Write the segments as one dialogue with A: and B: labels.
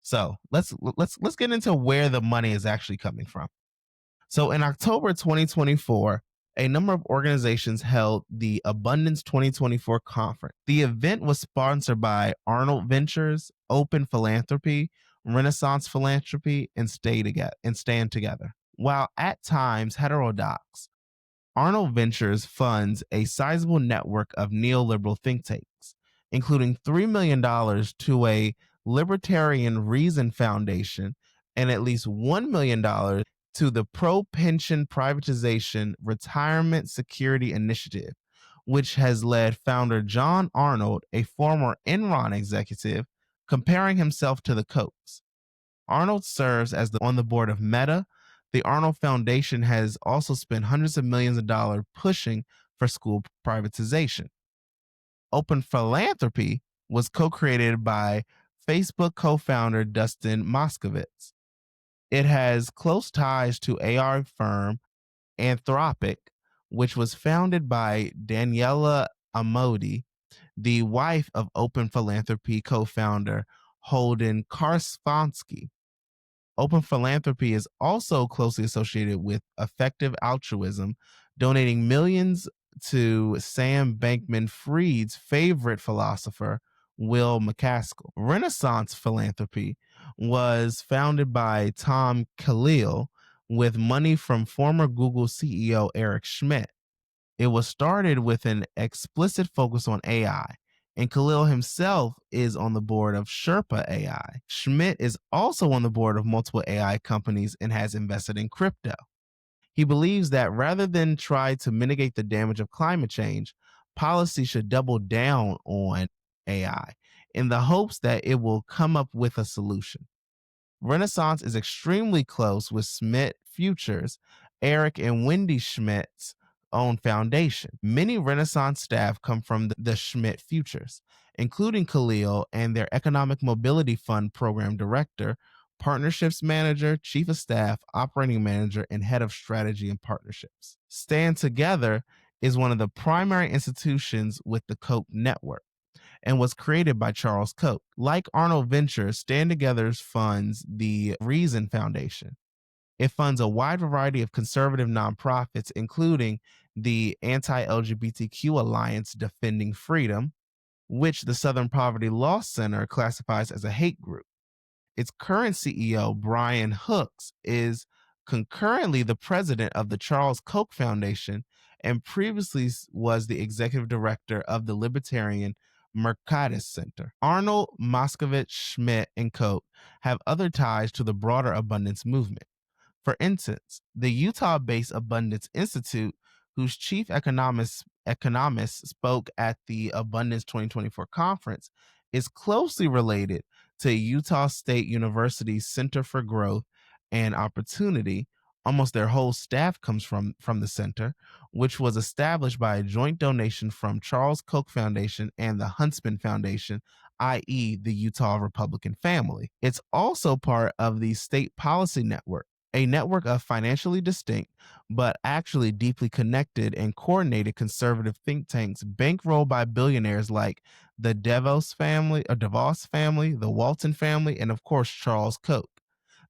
A: So let's get into where the money is actually coming from. So in October 2024, a number of organizations held the Abundance 2024 conference. The event was sponsored by Arnold Ventures, Open Philanthropy, Renaissance Philanthropy, and Stand Together. While at times heterodox, Arnold Ventures funds a sizable network of neoliberal think tanks, including $3 million to a Libertarian Reason Foundation and at least $1 million to the Pro Pension Privatization Retirement Security Initiative, which has led founder John Arnold, a former Enron executive, comparing himself to the Kochs. Arnold serves as on the board of Meta. The Arnold Foundation has also spent hundreds of millions of dollars pushing for school privatization. Open Philanthropy was co-created by Facebook co-founder Dustin Moskovitz. It has close ties to AR firm Anthropic, which was founded by Daniela Amodi, the wife of Open Philanthropy co-founder Holden Karstvansky. Open Philanthropy is also closely associated with effective altruism, donating millions to Sam Bankman-Fried's favorite philosopher, Will McCaskill. Renaissance Philanthropy was founded by Tom Khalil with money from former Google CEO Eric Schmidt. It was started with an explicit focus on AI, and Khalil himself is on the board of Sherpa AI. Schmidt is also on the board of multiple AI companies and has invested in crypto. He believes that rather than try to mitigate the damage of climate change, policy should double down on AI in the hopes that it will come up with a solution. Renaissance is extremely close with Schmidt Futures, Eric and Wendy Schmidt's own foundation. Many Renaissance staff come from the Schmidt Futures, including Khalil and their Economic Mobility Fund program director, partnerships manager, chief of staff, operating manager, and head of strategy and partnerships. Stand Together is one of the primary institutions with the Koch network and was created by Charles Koch. Like Arnold Ventures, Stand Together funds the Reason Foundation. It funds a wide variety of conservative nonprofits, including the Anti-LGBTQ Alliance Defending Freedom, which the Southern Poverty Law Center classifies as a hate group. Its current CEO, Brian Hooks, is concurrently the president of the Charles Koch Foundation and previously was the executive director of the Libertarian Mercatus Center. Arnold, Moskovitz, Schmidt, and Koch have other ties to the broader abundance movement. For instance, the Utah-based Abundance Institute, whose chief economist spoke at the Abundance 2024 conference, is closely related to Utah State University's Center for Growth and Opportunity. Almost their whole staff comes from the center, which was established by a joint donation from Charles Koch Foundation and the Huntsman Foundation, i.e. the Utah Republican family. It's also part of the State Policy Network, a network of financially distinct but actually deeply connected and coordinated conservative think tanks bankrolled by billionaires like the DeVos family, the Walton family, and of course Charles Koch.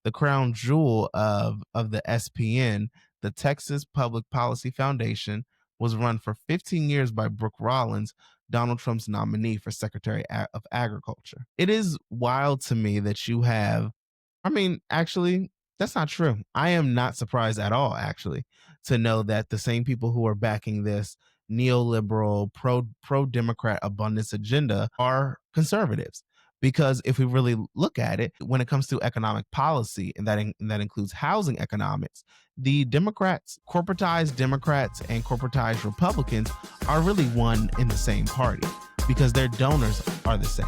A: The crown jewel of the SPN, the Texas Public Policy Foundation, was run for 15 years by Brooke Rollins, Donald Trump's nominee for Secretary of Agriculture. It is wild to me that you have, actually, that's not true. I am not surprised at all, actually, to know that the same people who are backing this neoliberal, pro-Democrat abundance agenda are conservatives. Because if we really look at it, when it comes to economic policy, and that includes housing economics, the Democrats, corporatized Democrats and corporatized Republicans are really one in the same party because their donors are the same.